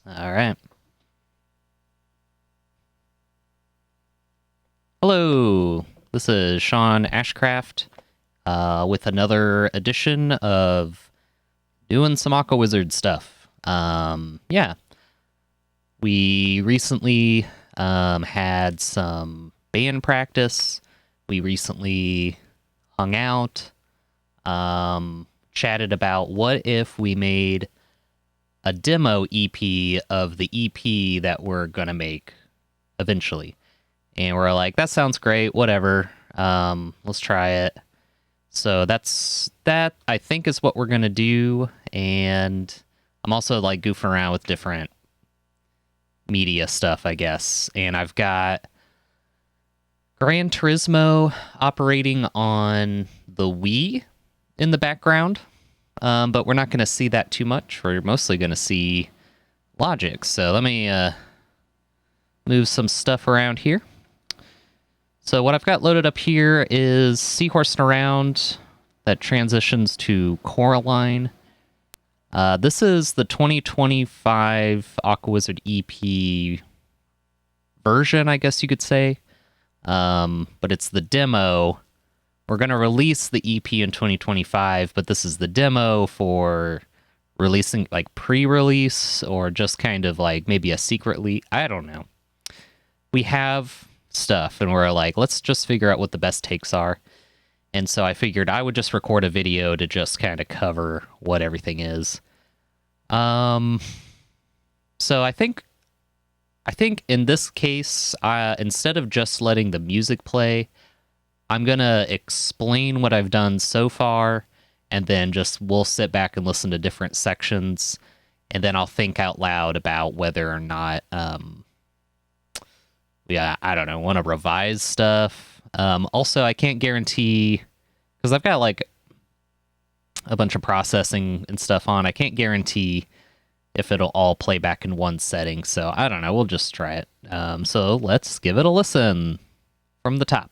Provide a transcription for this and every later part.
All right. Hello, this is Sean Ashcraft with another edition of doing some Aquawizard stuff. Yeah, we recently had some band practice. We recently hung out, chatted about what if we made a demo EP of the EP that we're gonna make eventually. And we're like, that sounds great, whatever. Let's try it. So that I think is what we're gonna do. And I'm also like goofing around with different media stuff, I guess. And I've got Gran Turismo operating on the Wii in the background. But we're not gonna see that too much. We're mostly gonna see logic. So let me move some stuff around here. So what I've got loaded up here is Seahorsin Around that transitions to Coralline. This is the 2025 Aquawizard EP version, I guess you could say. But it's the demo. We're going to release the EP in 2025, but this is the demo for releasing, like pre-release or just kind of like maybe a secret leak. I don't know. We have stuff and we're like, let's just figure out what the best takes are. And so I figured I would just record a video to just kind of cover what everything is. So I think in this case, instead of just letting the music play, I'm gonna explain what I've done so far, and then we'll sit back and listen to different sections, and then I'll think out loud about whether or not I don't know, want to revise stuff. Also, I can't guarantee, because I've got like a bunch of processing and stuff on, I can't guarantee if it'll all play back in one setting. So I don't know, we'll just try it. So let's give it a listen from the top.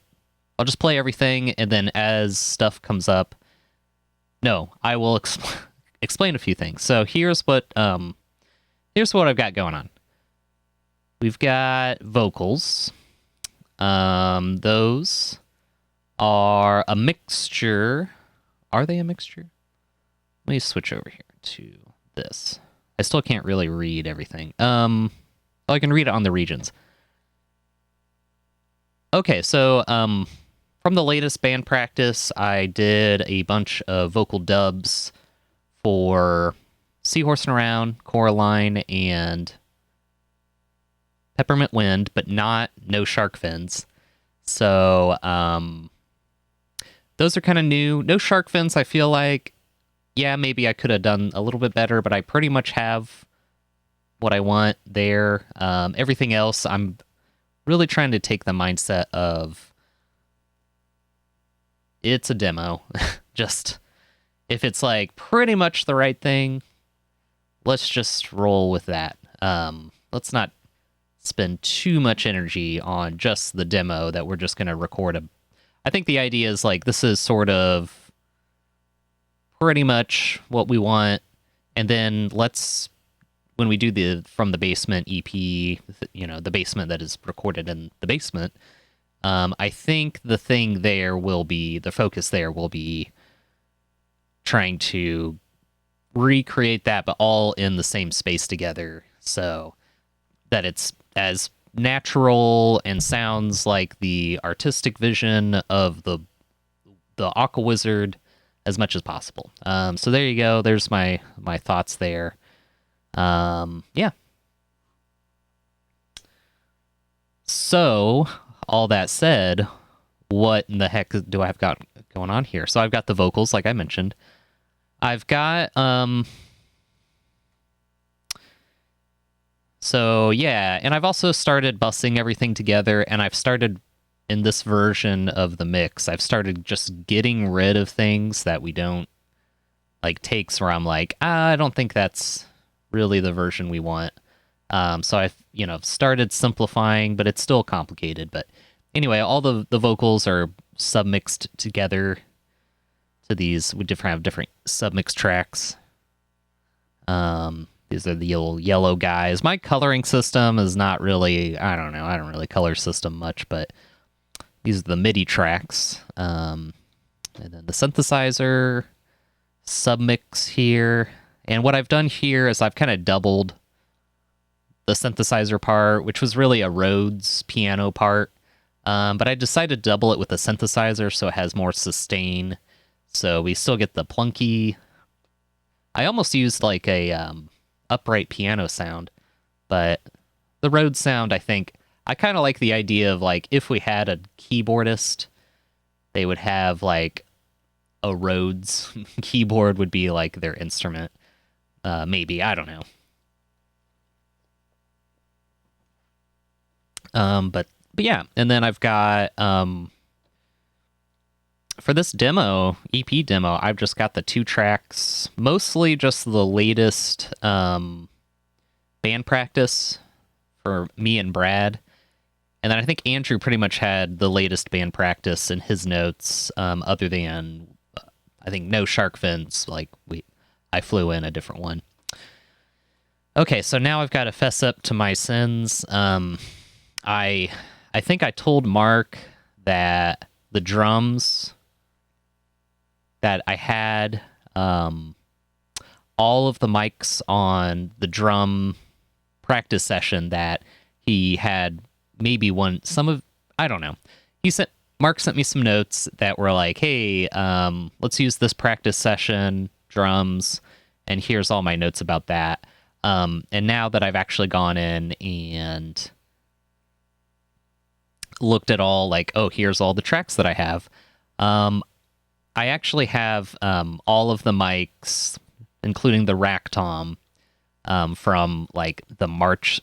I'll just play everything, and then as stuff comes up, I will explain a few things. So here's what I've got going on. We've got vocals. Those are a mixture. Are they a mixture? Let me switch over here to this. I still can't really read everything. I can read it on the regions. Okay, so from the latest band practice, I did a bunch of vocal dubs for Seahorsin Around, Coralline, and Peppermint Wind, but no Sharkfins. So those are kind of new. No Sharkfins, I feel like, yeah, maybe I could have done a little bit better, but I pretty much have what I want there. Everything else, I'm really trying to take the mindset of it's a demo. Just if it's like pretty much the right thing, let's just roll with that. Let's not spend too much energy on just the demo that we're just going to record. I think the idea is like this is sort of pretty much what we want, and then when we do the From the Basement EP, the basement that is recorded in the basement, I think the focus there will be trying to recreate that, but all in the same space together, so that it's as natural and sounds like the artistic vision of the Aquawizard as much as possible. So there you go. There's my thoughts there. Yeah. So all that said, what in the heck do I've got going on here? So I've got the vocals, like I mentioned. I've got so yeah, and I've also started bussing everything together, and I've started in this version of the mix, I've started just getting rid of things that we don't like, takes where I'm like, I don't think that's really the version we want. So I've, started simplifying, but it's still complicated. But anyway, all the vocals are submixed together to these. We have different submix tracks. These are the old yellow guys. My coloring system is not really, I don't know, I don't really color system much, but these are the MIDI tracks. And then the synthesizer, submix here. And what I've done here is I've kind of doubled the synthesizer part, which was really a Rhodes piano part. But I decided to double it with a synthesizer so it has more sustain. So we still get the plunky. I almost used like a upright piano sound, but the Rhodes sound, I think, I kind of like the idea of like if we had a keyboardist, they would have like a Rhodes keyboard would be like their instrument. Maybe, I don't know. But yeah, and then I've got for this demo, EP demo, I've just got the 2 tracks, mostly just the latest band practice for me and Brad. And then I think Andrew pretty much had the latest band practice in his notes, other than, I think, no Sharkfins. Like, I flew in a different one. Okay, so now I've got to fess up to my sins. I think I told Mark that the drums that I had, all of the mics on the drum practice session that he had maybe I don't know. Mark sent me some notes that were like, hey, let's use this practice session, drums, and here's all my notes about that. And now that I've actually gone in and looked at all, like, oh, here's all the tracks that I have. I actually have all of the mics, including the rack tom, from like the March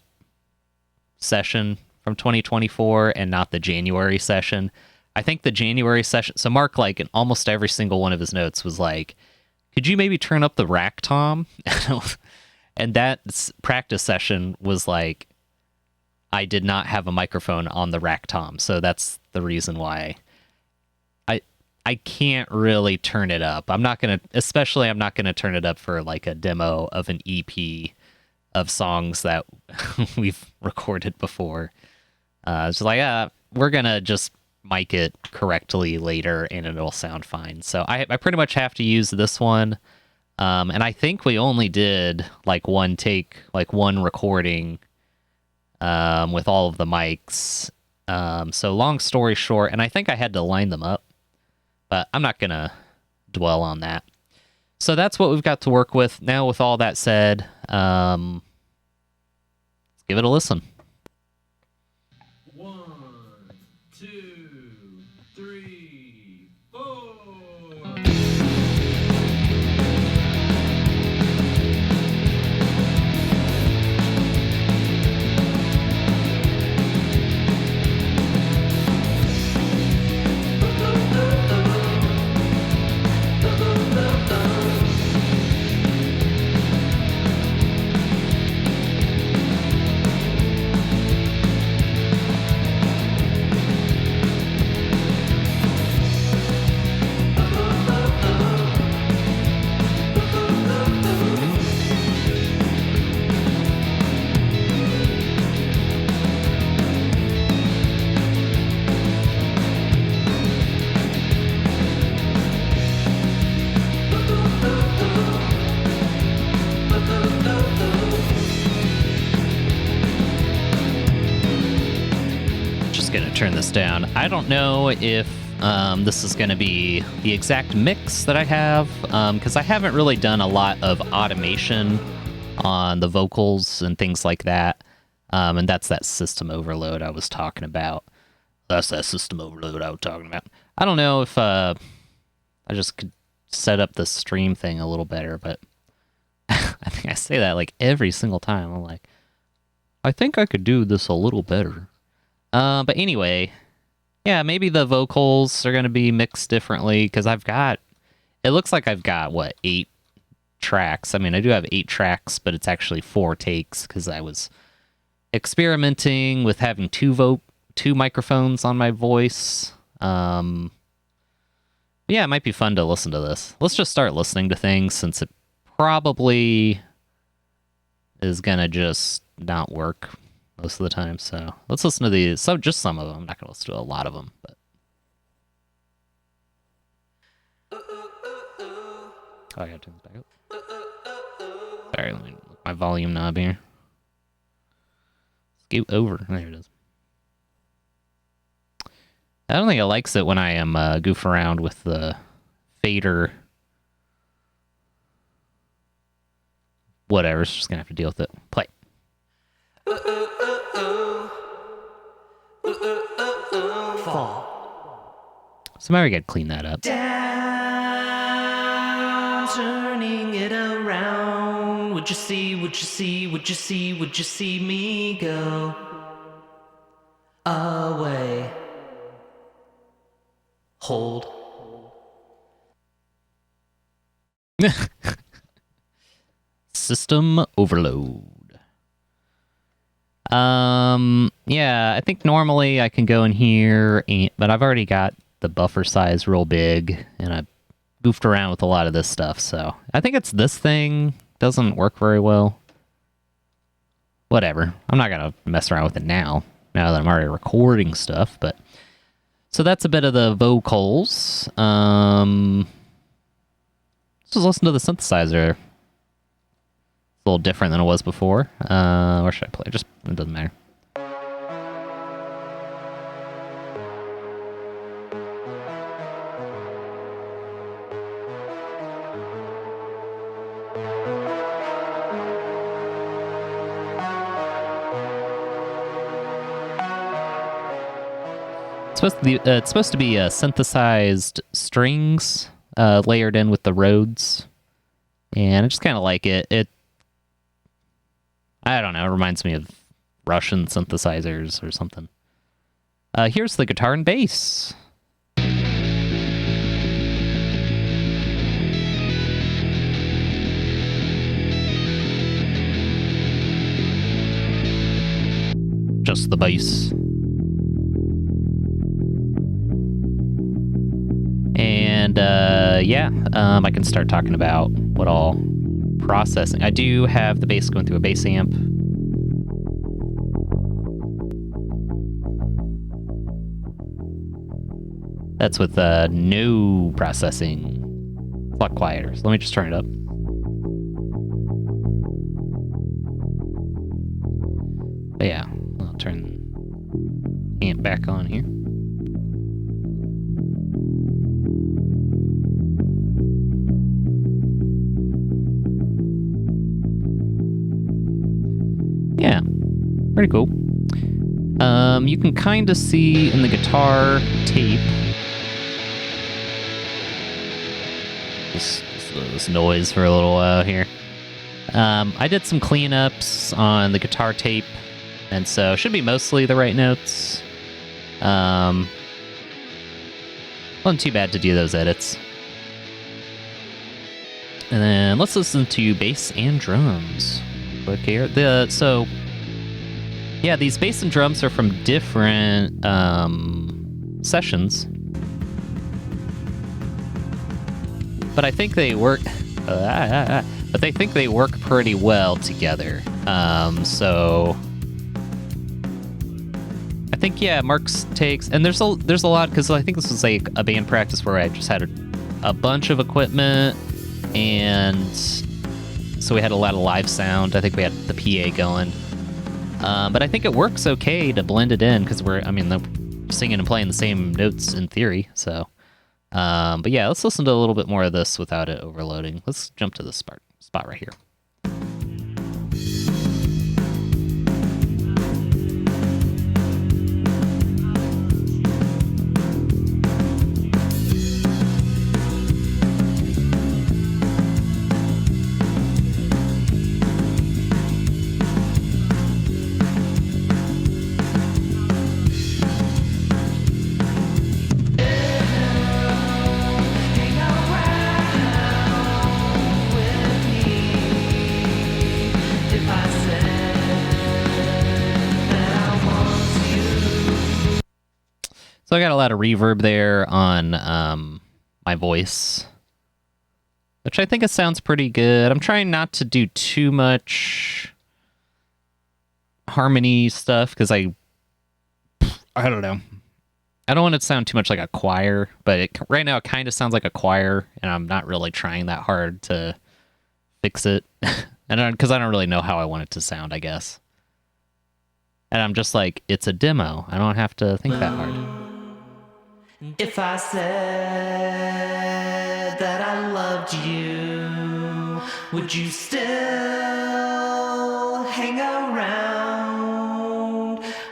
session from 2024 and not the January session. I think the January session, so Mark, like in almost every single one of his notes was like, could you maybe turn up the rack tom? And that practice session was like, I did not have a microphone on the rack tom. So that's the reason why I can't really turn it up. I'm not going to turn it up for like a demo of an EP of songs that we've recorded before. It's like, we're going to just mic it correctly later and it'll sound fine. So I pretty much have to use this one. And I think we only did like one take, like one recording with all of the mics. So long story short, and I think I had to line them up, but I'm not going to dwell on that. So that's what we've got to work with. Now, with all that said, let's give it a listen. 1, 2, 3, 4. Turn this down. I don't know if this is going to be the exact mix that I have, because I haven't really done a lot of automation on the vocals and things like that, and that's that system overload I was talking about. I don't know if I just could set up the stream thing a little better, but I think I say that like every single time. I'm like, I think I could do this a little better. But anyway, yeah, maybe the vocals are going to be mixed differently because it looks like I've got, 8 tracks. I mean, I do have 8 tracks, but it's actually 4 takes because I was experimenting with having 2 microphones on my voice. Yeah, it might be fun to listen to this. Let's just start listening to things since it probably is gonna just not work most of the time. So let's listen to these. So just some of them. I'm not gonna listen to a lot of them, but. Oh, I gotta turn this back up. Sorry, let me look my volume knob here. Scoot over. There it is. I don't think it likes it when I am goof around with the fader. Whatever, it's just gonna have to deal with it. Play. Fall. So maybe we gotta clean that up. Down, turning it around. Would you see, would you see, would you see, would you see me go away? Hold. System overload. Yeah, I think normally I can go in here, but I've already got the buffer size real big, and I goofed around with a lot of this stuff, so I think it's this thing doesn't work very well. Whatever. I'm not gonna mess around with it now that I'm already recording stuff, but so that's a bit of the vocals. Let's just listen to the synthesizer. It's a little different than it was before. Where should I play? Just, it doesn't matter. It's supposed to be synthesized strings layered in with the Rhodes, and I just kind of like it. I don't know, it reminds me of Russian synthesizers or something. Here's the guitar and bass. Just the bass. And yeah, I can start talking about what all processing. I do have the bass going through a bass amp. That's with no processing. It's a lot quieter. So let me just turn it up. But yeah, I'll turn amp back on here. Yeah, pretty cool. You can kind of see in the guitar tape this noise for a little while here. I did some cleanups on the guitar tape, and so it should be mostly the right notes. Wasn't too bad to do those edits. And then let's listen to bass and drums. Click here. Yeah, these bass and drums are from different sessions, but I think they work. But they think they work pretty well together. So I think Mark's takes, and there's a lot, because I think this was like a band practice where I just had a bunch of equipment, and so we had a lot of live sound. I think we had the PA going. But I think it works okay to blend it in, because they're singing and playing the same notes in theory. So, but yeah, let's listen to a little bit more of this without it overloading. Let's jump to this spot right here. So I got a lot of reverb there on my voice, which I think it sounds pretty good. I'm trying not to do too much harmony stuff because I don't know. I don't want it to sound too much like a choir, but right now it kind of sounds like a choir, and I'm not really trying that hard to fix it, and because I don't really know how I want it to sound, I guess. And I'm just like, it's a demo. I don't have to think that hard. If I said that I loved you, would you still hang around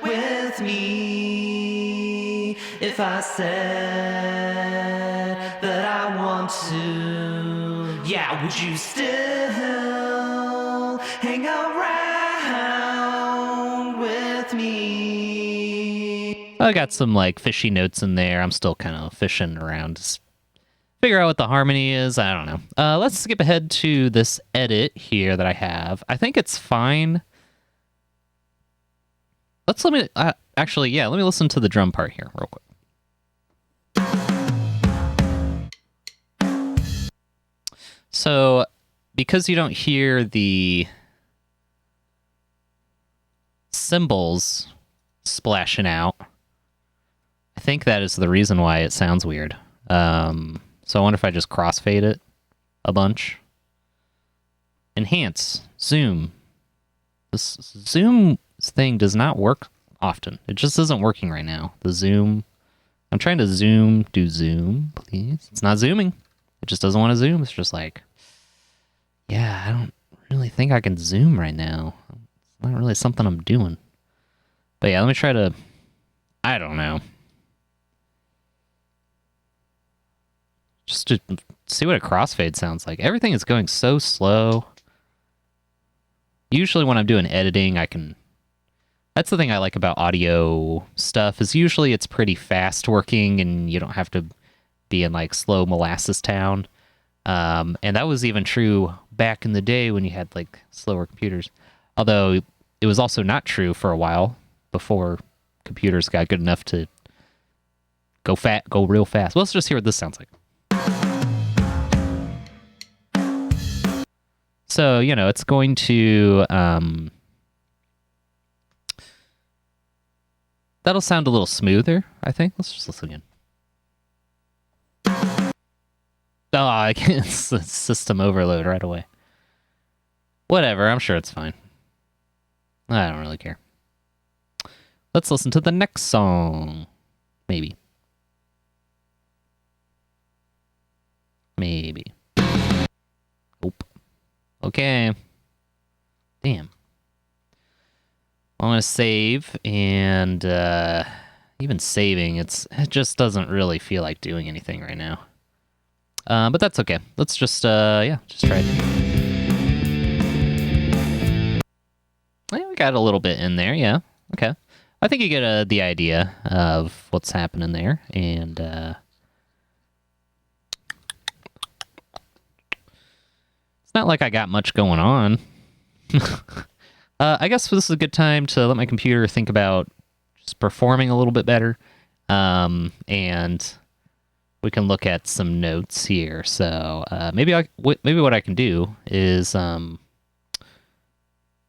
with me? If I said that I want to, yeah, would you still hang around with me? I got some like fishy notes in there. I'm still kind of fishing around to figure out what the harmony is. I don't know. Let's skip ahead to this edit here that I have. I think it's fine. Let me listen to the drum part here real quick. So, because you don't hear the cymbals splashing out, I think that is the reason why it sounds weird. So I wonder if I just crossfade it a bunch. Enhance, zoom. This zoom thing does not work often. It just isn't working right now. The zoom. I'm trying to zoom. Do zoom, please. It's not zooming. It just doesn't want to zoom. It's just like, yeah, I don't really think I can zoom right now. It's not really something I'm doing. But yeah, let me try to, I don't know. Just to see what a crossfade sounds like. Everything is going so slow. Usually when I'm doing editing, that's the thing I like about audio stuff, is usually it's pretty fast working and you don't have to be in like slow molasses town. And that was even true back in the day when you had like slower computers. Although it was also not true for a while before computers got good enough to go real fast. Well, let's just hear what this sounds like. So, it's going to, that'll sound a little smoother, I think. Let's just listen again. Oh, I can't, system overload right away. Whatever, I'm sure it's fine. I don't really care. Let's listen to the next song. Maybe. Nope. Okay. Damn. I'm going to save, and even saving, it just doesn't really feel like doing anything right now. But that's okay. Let's just try it. Yeah, we got a little bit in there, yeah. Okay. I think you get the idea of what's happening there, and it's not like I got much going on. I guess this is a good time to let my computer think about just performing a little bit better, and we can look at some notes here. So maybe what I can do is let's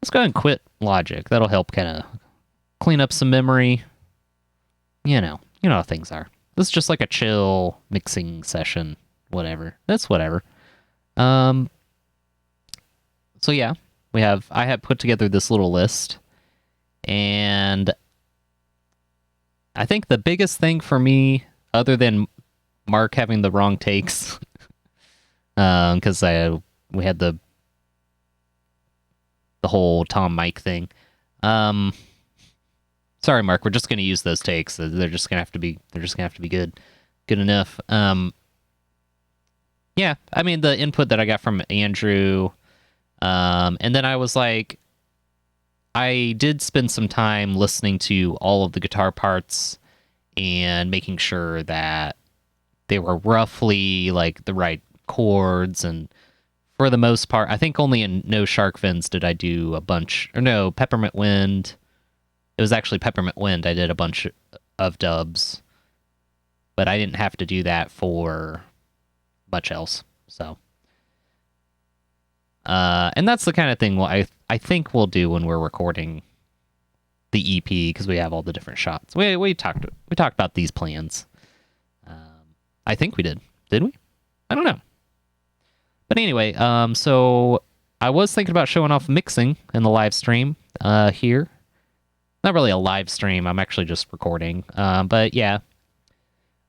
go ahead and quit Logic. That'll help kind of clean up some memory. You know how things are. This is just like a chill mixing session. Whatever. That's whatever. So yeah, I have put together this little list, and I think the biggest thing for me, other than Mark having the wrong takes, because we had the whole Tom Mike thing. Sorry, Mark, we're just gonna use those takes. They're just gonna have to be good enough. Yeah, I mean the input that I got from Andrew. And then I was like, I did spend some time listening to all of the guitar parts and making sure that they were roughly like the right chords. And for the most part, I think only in No Sharkfins did I do a bunch, or no, Peppermint Wind. It was actually Peppermint Wind. I did a bunch of dubs, but I didn't have to do that for much else. So. And that's the kind of thing I think we'll do when we're recording the EP because we have all the different shots. We talked about these plans. I think we did. Did we? I don't know. But anyway, so I was thinking about showing off mixing in the live stream here. Not really a live stream. I'm actually just recording. But yeah,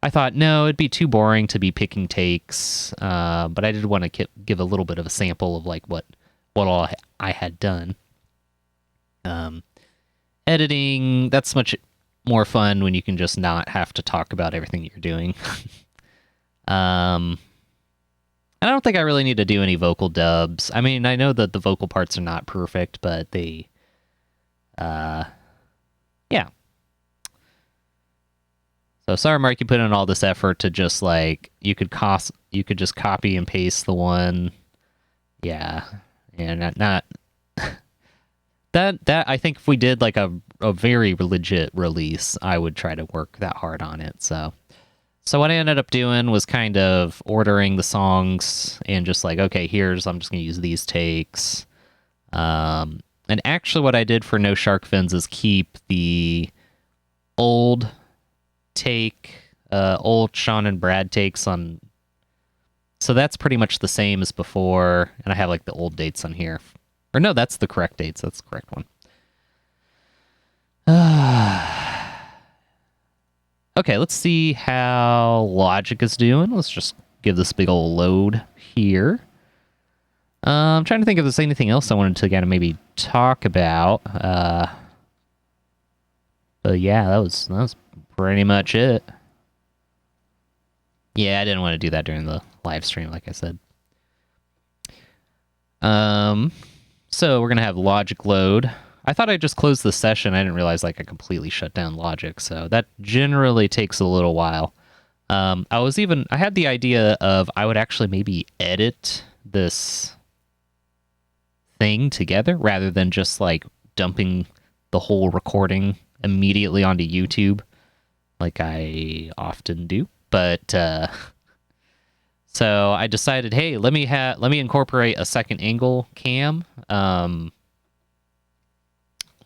I thought, no, it'd be too boring to be picking takes. But I did want to give a little bit of a sample of like what all I had done. Editing, that's much more fun when you can just not have to talk about everything you're doing. I don't think I really need to do any vocal dubs. I mean, I know that the vocal parts are not perfect, but they, yeah. So sorry, Mark, you put in all this effort to just like, you could just copy and paste the one. Yeah. And not that I think if we did like a very legit release, I would try to work that hard on it. So what I ended up doing was kind of ordering the songs and just like, okay, I'm just going to use these takes. And actually what I did for No Sharkfins is keep the old Sean and Brad takes on. So that's pretty much the same as before. And I have like the old dates on here. Or no, that's the correct dates. That's the correct one. Okay, let's see how Logic is doing. Let's just give this big old load here. I'm trying to think if there's anything else I wanted to kind of maybe talk about. But yeah, that was pretty much it. Yeah, I didn't want to do that during the live stream, like I said. So we're gonna have Logic load. I thought I just closed the session. I didn't realize like I completely shut down Logic, so that generally takes a little while. I had the idea of I would actually maybe edit this thing together rather than just like dumping the whole recording immediately onto YouTube like I often do. But so I decided, hey, let me incorporate a second angle cam.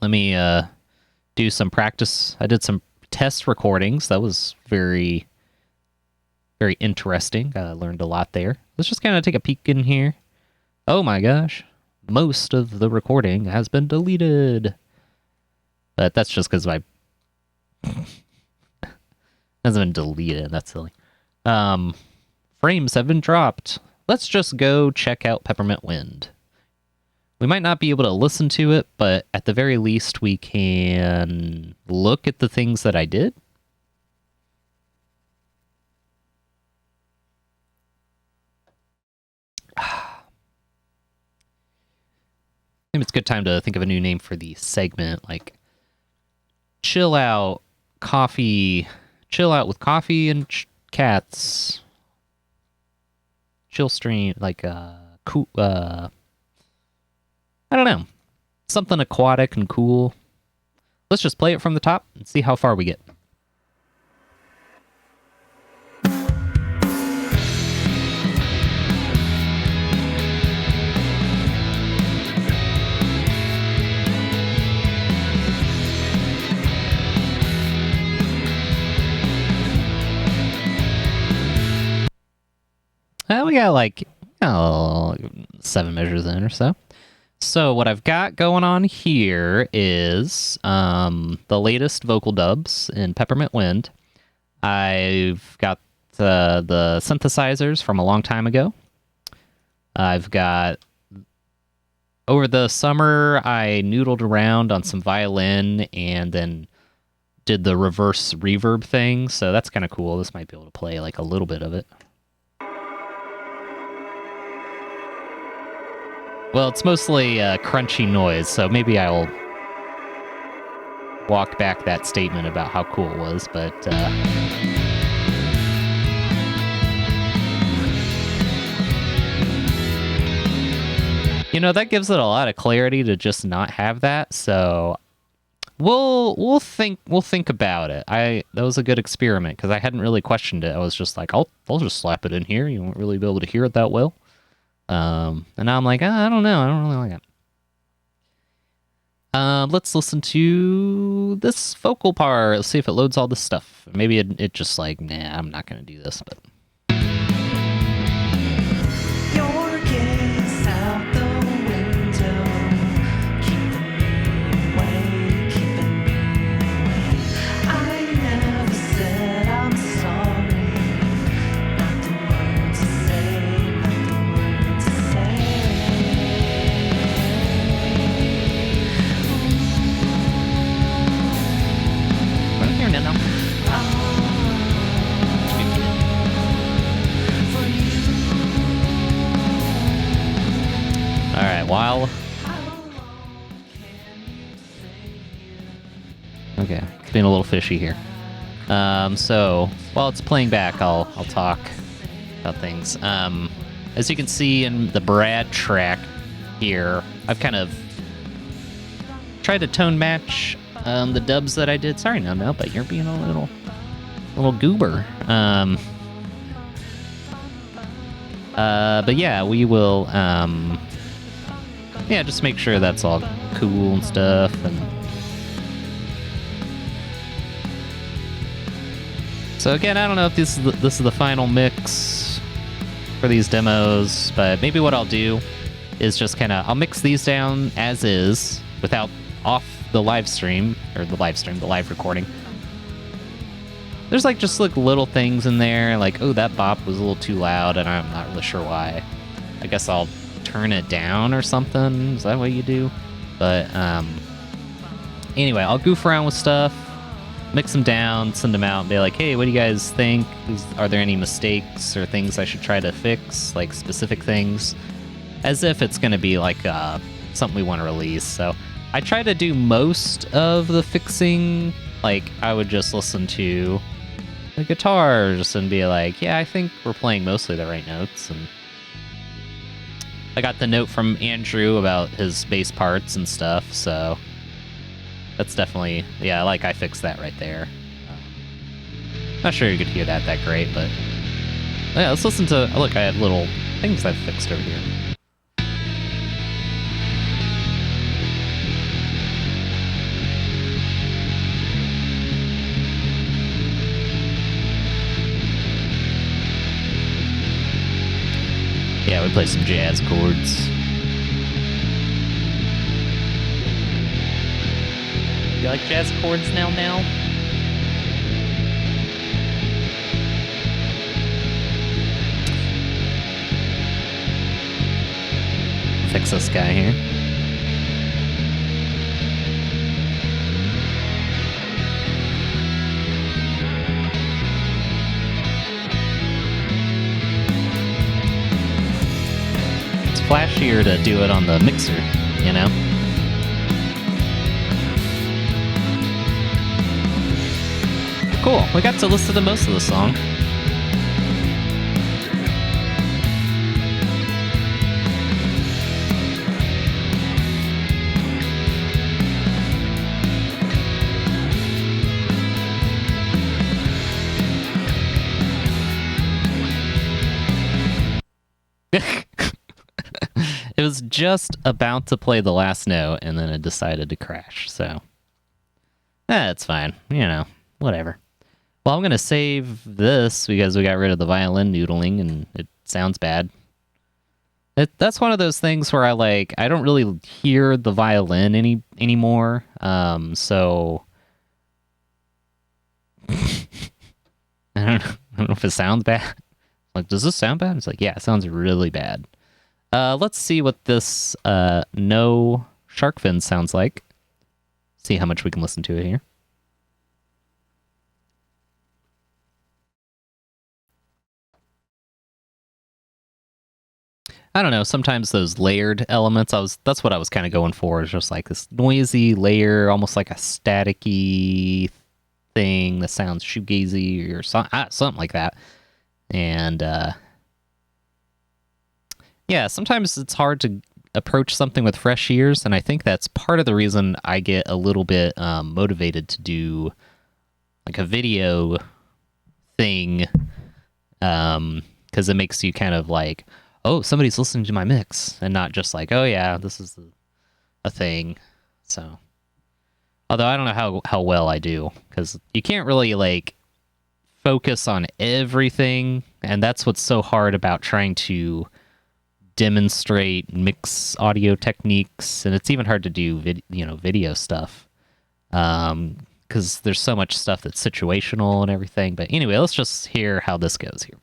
Let me do some practice. I did some test recordings. That was very, very interesting. I learned a lot there. Let's just kind of take a peek in here. Oh my gosh. Most of the recording has been deleted. But that's just because my... hasn't been deleted. That's silly. Frames have been dropped. Let's just go check out Peppermint Wind. We might not be able to listen to it, but at the very least we can look at the things that I did. Maybe it's a good time to think of a new name for the segment, like chill out with coffee and cats. Chill stream, like cool. I don't know. Something aquatic and cool. Let's just play it from the top and see how far we get. We got like 7 measures in or so. So what I've got going on here is the latest vocal dubs in Peppermint Wind. I've got the synthesizers from a long time ago. I've got... Over the summer, I noodled around on some violin and then did the reverse reverb thing, so that's kind of cool. This might be able to play like a little bit of it. Well, it's mostly crunchy noise, so maybe I'll walk back that statement about how cool it was, but... You know, that gives it a lot of clarity to just not have that, so we'll think about it. That was a good experiment, because I hadn't really questioned it. I was just like, I'll just slap it in here. You won't really be able to hear it that well. And now I'm like, I don't know. I don't really like it. Let's listen to this vocal part. Let's see if it loads all this stuff. Maybe it just like, nah, I'm not gonna do this, but. Your gaze out the window, keeping me away, keeping me away. I never said I'm sorry. Not the word to say, not the word to say. Right here, no. For you. All right, while. Okay, being a little fishy here. So while it's playing back, I'll talk about things. As you can see in the Brad track here, I've kind of tried to tone match the dubs that I did. Sorry, no, but you're being a little goober. But yeah, we will. Yeah, just make sure that's all cool and stuff, and so again, I don't know if this is the final mix for these demos, but maybe what I'll do is just kind of I'll mix these down as is without off the live stream or the live recording. There's like just like little things in there, like oh that bop was a little too loud, and I'm not really sure why. I guess I'll turn it down or something. Is that what you do? But anyway, I'll goof around with stuff, mix them down, send them out, and be like, hey, what do you guys think? Are there any mistakes or things I should try to fix, like specific things, as if it's going to be like something we want to release. So I try to do most of the fixing. Like I would just listen to the guitars and be like, yeah, I think we're playing mostly the right notes. And I got the note from Andrew about his bass parts and stuff, so that's definitely, yeah, like I fixed that right there. Not sure you could hear that great, but yeah, let's listen to, look, I have little things I've fixed over here. Yeah, we play some jazz chords. You like jazz chords now? Fix this guy here. Flashier to do it on the mixer, you know? Cool, we got to listen to most of the song. It was just about to play the last note, and then it decided to crash, so... That's fine, you know, whatever. Well, I'm going to save this because we got rid of the violin noodling, and it sounds bad. That's one of those things where I don't really hear the violin anymore, so... I don't know if it sounds bad. Like, does this sound bad? It's like, yeah, it sounds really bad. Let's see what this no Sharkfins sounds like. See how much we can listen to it here. I don't know, sometimes those layered elements, that's what I was kind of going for, is just like this noisy layer, almost like a staticky thing that sounds shoegazy or something like that. And yeah, sometimes it's hard to approach something with fresh ears, and I think that's part of the reason I get a little bit motivated to do like a video thing, because it makes you kind of like, oh, somebody's listening to my mix, and not just like, oh yeah, this is a thing. So, although I don't know how well I do, because you can't really like focus on everything, and that's what's so hard about trying to demonstrate mix audio techniques, and it's even hard to do video stuff, because there's so much stuff that's situational and everything. But anyway, let's just hear how this goes here.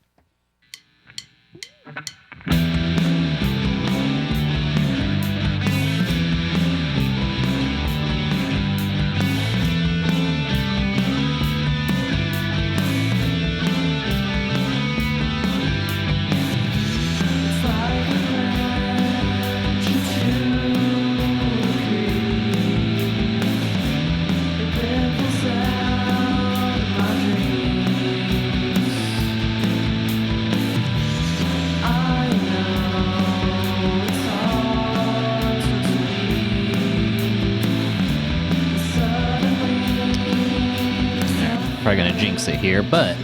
Probably gonna jinx it here, but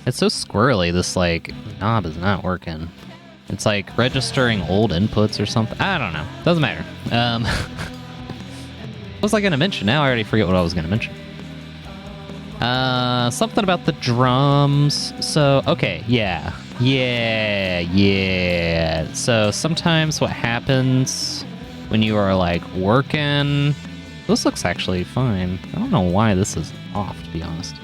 it's so squirrely. This like knob is not working. It's like registering old inputs or something. I don't know. Doesn't matter. What was I gonna mention? Now I already forget what I was gonna mention. Something about the drums. So okay, yeah. So sometimes what happens when you are like working, this looks actually fine. I don't know why this is off, to be honest.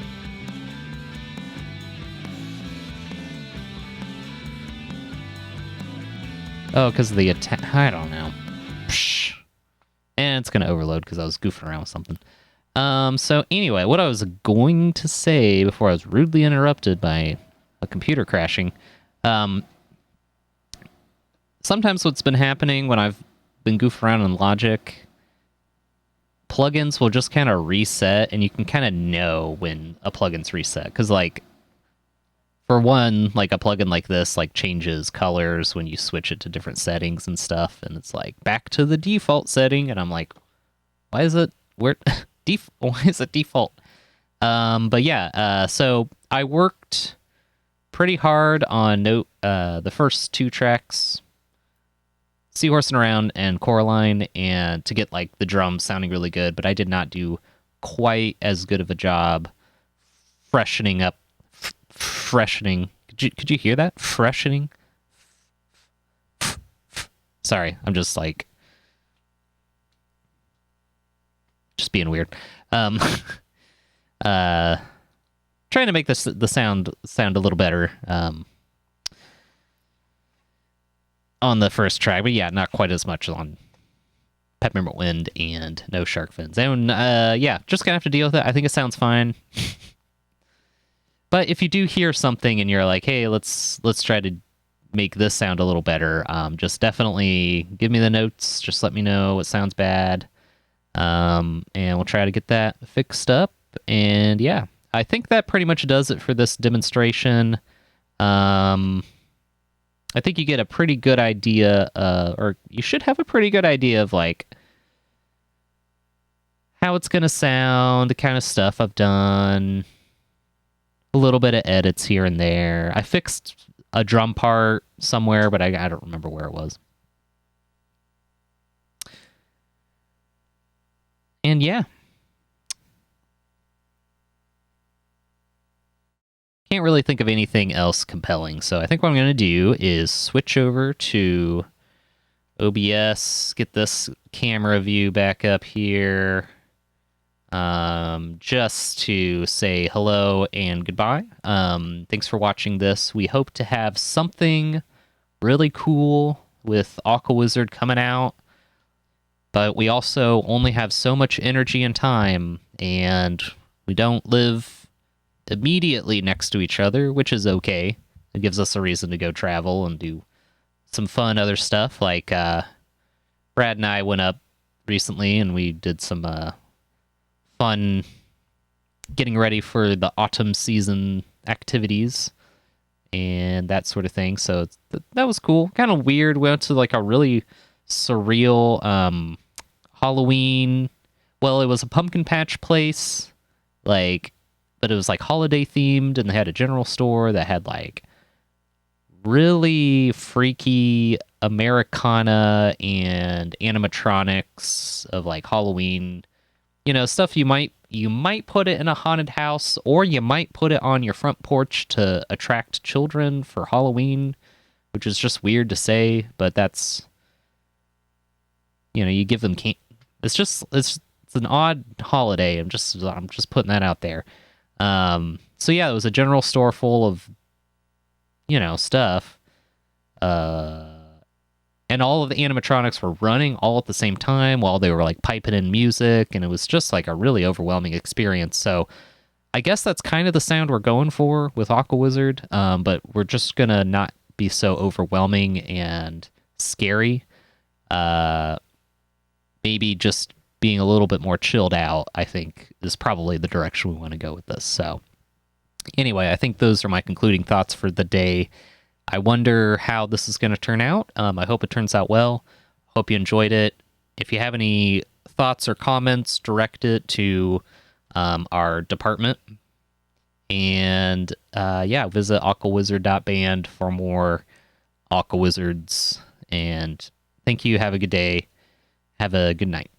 Oh, because of the attack. I don't know. Psh. And it's gonna overload because I was goofing around with something. So anyway, what I was going to say before I was rudely interrupted by a computer crashing. Sometimes what's been happening when I've been goofing around in Logic, plugins will just kind of reset, and you can kind of know when a plugin's reset. Because, like, for one, like a plugin like this, like, changes colors when you switch it to different settings and stuff, and it's like back to the default setting, and I'm like, why is it why is it default? But yeah, so I worked pretty hard on the first two tracks, Seahorsin Around and Coralline, and to get like the drums sounding really good, but I did not do quite as good of a job freshening up. Could you hear that? Freshening? Sorry, I'm just like being weird. Trying to make the sound a little better on the first track, but yeah, not quite as much on Peppermint Wind and No Sharkfins. And yeah, just gonna have to deal with it. I think it sounds fine. But if you do hear something and you're like, hey, let's try to make this sound a little better, just definitely give me the notes. Just let me know what sounds bad. And we'll try to get that fixed up. And yeah, I think that pretty much does it for this demonstration. I think you get a pretty good idea, or you should have a pretty good idea of like how it's going to sound, the kind of stuff I've done, a little bit of edits here and there. I fixed a drum part somewhere, but I don't remember where it was. And yeah. Can't really think of anything else compelling, so I think what I'm going to do is switch over to OBS, get this camera view back up here, just to say hello and goodbye. Thanks for watching this. We hope to have something really cool with Aquawizard coming out, but we also only have so much energy and time, and we don't live immediately next to each other, which is okay. It gives us a reason to go travel and do some fun other stuff. Like Brad and I went up recently and we did some fun getting ready for the autumn season activities and that sort of thing. So that was cool. Kind of weird. We went to like a really surreal Halloween. Well, it was a pumpkin patch place, but it was like holiday themed, and they had a general store that had like really freaky Americana and animatronics of like Halloween, stuff you might put it in a haunted house, or you might put it on your front porch to attract children for Halloween, which is just weird to say, but that's, you give them it's an odd holiday. I'm just putting that out there. So yeah, it was a general store full of stuff. And all of the animatronics were running all at the same time while they were like piping in music, and it was just like a really overwhelming experience. So I guess that's kind of the sound we're going for with Aquawizard, but we're just gonna not be so overwhelming and scary. Maybe just being a little bit more chilled out, I think, is probably the direction we want to go with this. So anyway, I think those are my concluding thoughts for the day. I wonder how this is going to turn out. I hope it turns out well. Hope you enjoyed it. If you have any thoughts or comments, direct it to our department. And visit aquawizard.band for more Aquawizards. And thank you. Have a good day. Have a good night.